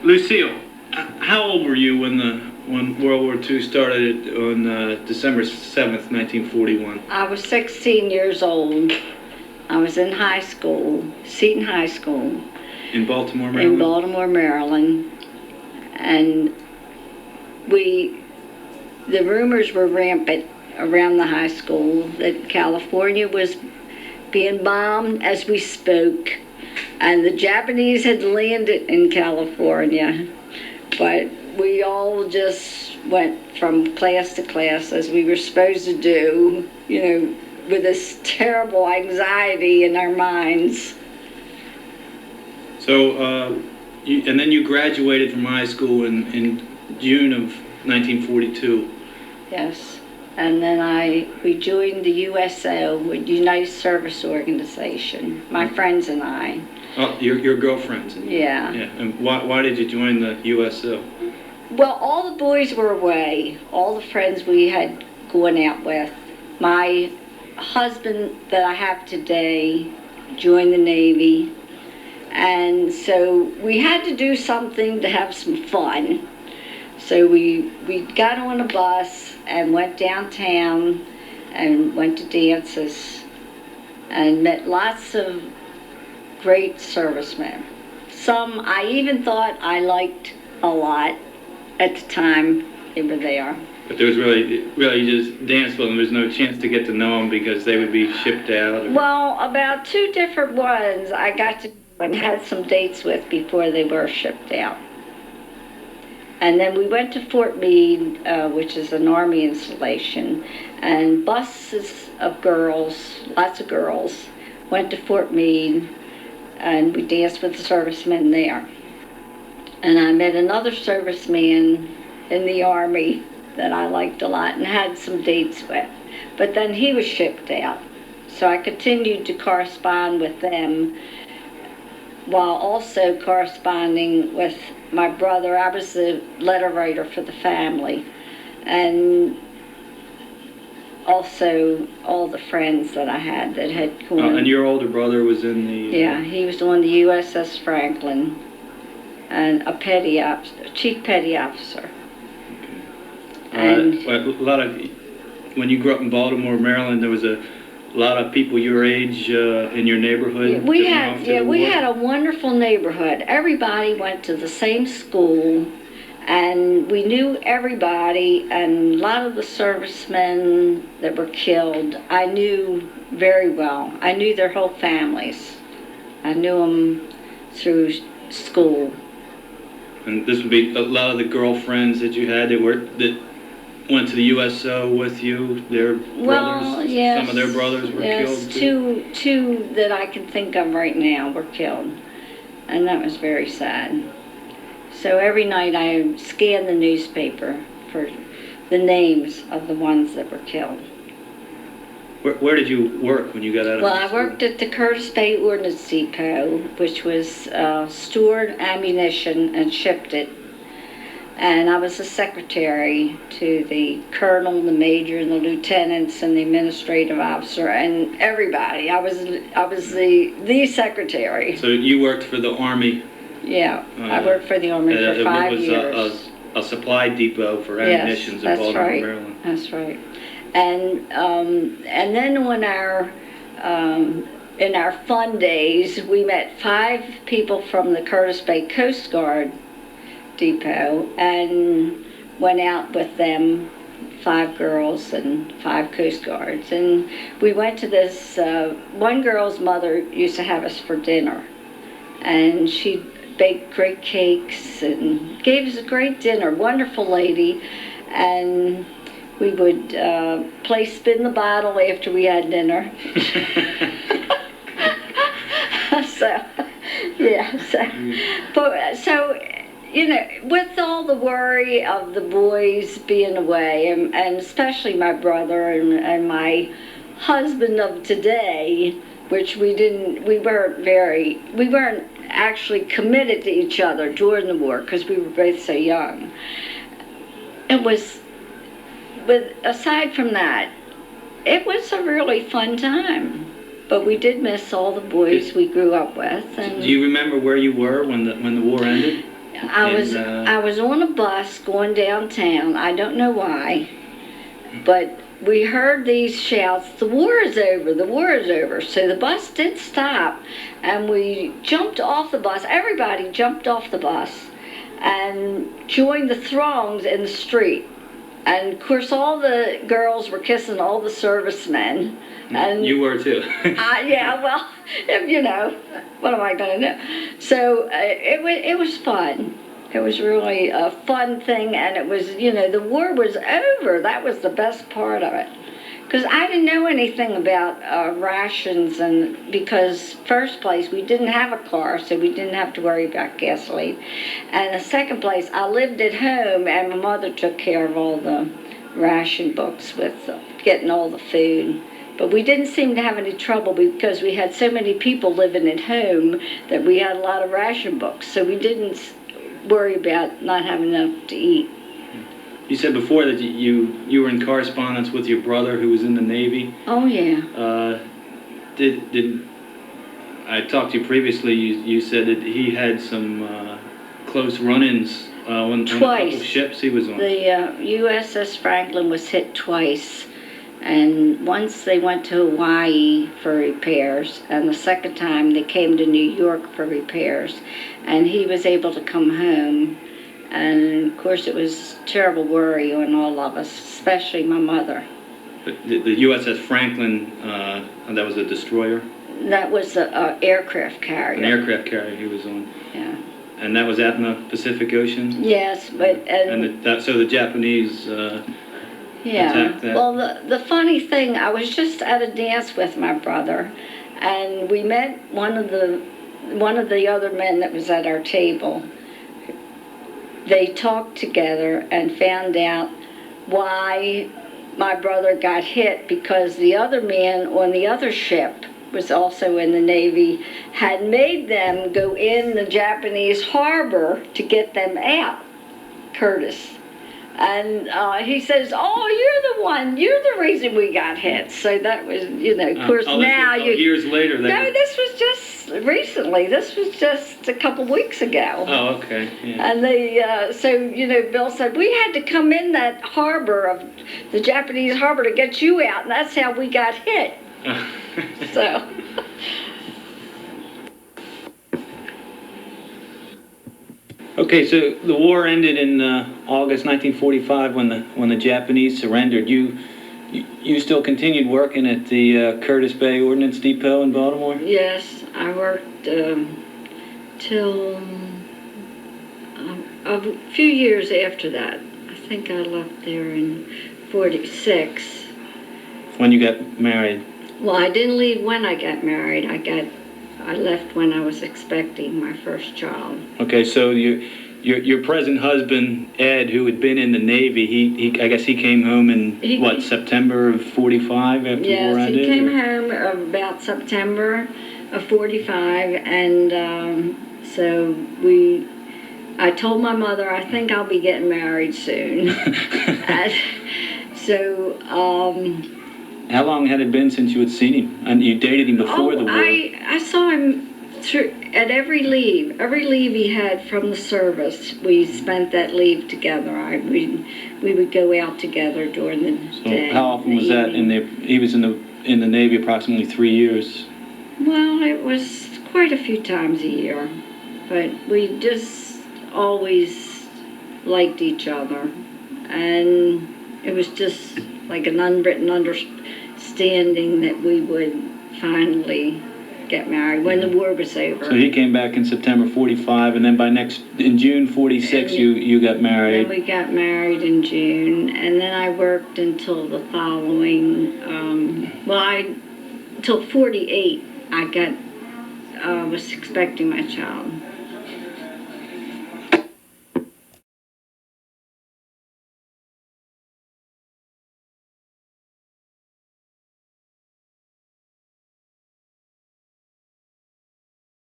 Lucille, how old were you when World War II started on December 7th, 1941? I was 16 years old. I was in high school, Seton High School. In Baltimore, Maryland? In Baltimore, Maryland. And the rumors were rampant around the high school that California was being bombed as we spoke. And the Japanese had landed in California. But we all just went from class to class as we were supposed to do, you know, with this terrible anxiety in our minds. So, and then you graduated from high school in June of 1942. Yes. And then we joined the USO, United Service Organization, my friends and I. Oh, your girlfriends? Yeah. Yeah. And why did you join the USO? Well, all the boys were away, all the friends we had gone out with. My husband that I have today joined the Navy, and so we had to do something to have some fun. So we got on a bus and went downtown and went to dances and met lots of great servicemen. Some I even thought I liked a lot at the time they were there. But there was really you just danced with them. There's no chance to get to know them because they would be shipped out. Well, about 2 different ones I got to and had some dates with before they were shipped out. And then we went to Fort Meade, which is an Army installation, and buses of girls, lots of girls, went to Fort Meade, and we danced with the servicemen there. And I met another serviceman in the Army that I liked a lot and had some dates with. But then he was shipped out. So I continued to correspond with them while also corresponding with my brother. I was the letter writer for the family. And also all the friends that I had that had gone. And your older brother was in the... Yeah, he was on the USS Franklin and a chief petty officer. And a lot of, when you grew up in Baltimore, Maryland, there was a lot of people your age in your neighborhood. We had a wonderful neighborhood. Everybody went to the same school, and we knew everybody. And a lot of the servicemen that were killed, I knew very well. I knew their whole families. I knew them through school. And this would be a lot of the girlfriends that you had that went to the USO with you, their brothers? Yes. Some of their brothers were killed too? Two that I can think of right now were killed. And that was very sad. So every night I scanned the newspaper for the names of the ones that were killed. Where did you work when you got out of Well, high school? I worked at the Curtis Bay Ordnance Depot, which was stored ammunition and shipped it. And I was the secretary to the colonel, the major, and the lieutenants, and the administrative officer, and everybody. I was the secretary. So you worked for the Army? Yeah, I worked for the Army for 5 years. It was a supply depot for ammunition in Baltimore, Maryland. That's right. And then on in our fun days, we met 5 people from the Curtis Bay Coast Guard Depot and went out with them, 5 girls and 5 Coast Guards. And we went to this, one girl's mother used to have us for dinner. And she baked great cakes and gave us a great dinner, wonderful lady. And we would play spin the bottle after we had dinner. So, you know, with all the worry of the boys being away, and especially my brother and my husband of today, which we weren't actually committed to each other during the war because we were both so young. But aside from that, it was a really fun time. But we did miss all the boys we grew up with. And do you remember where you were when the war ended? I was on a bus going downtown. I don't know why, but we heard these shouts, "The war is over, the war is over." So the bus did stop, and we jumped off the bus. Everybody jumped off the bus and joined the throngs in the street. And of course, all the girls were kissing all the servicemen. And you were too. yeah, well, you know, what am I going to do? So it was fun. It was really a fun thing, and it was, you know, the war was over. That was the best part of it. Because I didn't know anything about rations, and because first place, we didn't have a car, so we didn't have to worry about gasoline. And the second place, I lived at home, and my mother took care of all the ration books with getting all the food. But we didn't seem to have any trouble because we had so many people living at home that we had a lot of ration books, so we didn't worry about not having enough to eat. You said before that you were in correspondence with your brother who was in the Navy. Oh yeah. Did I talked to you previously? You said that he had some close run-ins on a couple ships he was on. The USS Franklin was hit twice, and once they went to Hawaii for repairs, and the second time they came to New York for repairs, and he was able to come home. And of course it was terrible worry on all of us, especially my mother. The USS Franklin, that was a destroyer? That was an aircraft carrier. An aircraft carrier he was on. Yeah. And that was out in the Pacific Ocean? Yes, but... So the Japanese attacked that? Well, the funny thing, I was just at a dance with my brother, and we met one of the other men that was at our table. They talked together and found out why my brother got hit, because the other man on the other ship was also in the Navy, had made them go in the Japanese harbor to get them out, Curtis. And he says, "Oh, you're the one. You're the reason we got hit." So that was, you know, of course now you... Years later. No, this was just recently. This was just a couple weeks ago. Oh, okay. Yeah. And they, so, you know, Bill said, "We had to come in that harbor of the Japanese harbor to get you out, and that's how we got hit." So... Okay, so the war ended in August 1945 when the Japanese surrendered. You still continued working at the Curtis Bay Ordnance Depot in Baltimore? Yes, I worked till a few years after that. I think I left there in '46. When you got married? Well, I didn't leave when I got married. I left when I was expecting my first child. Okay, so your present husband, Ed, who had been in the Navy, he I guess he came home in, September of '45 after the war ended? Yes, he came home about September of '45, and so I told my mother, I think I'll be getting married soon. So... How long had it been since you had seen him? And you dated him before the war? I saw him at every leave. Every leave he had from the service, we spent that leave together. We would go out together during the day. How often was that? He was in the Navy approximately 3 years. Well, it was quite a few times a year, but we just always liked each other, and it was just like an unwritten understanding that we would finally get married when the war was over. So he came back in September '45, and then in June '46 you got married. Then we got married in June, and then I worked until the following. Until '48, I was expecting my child.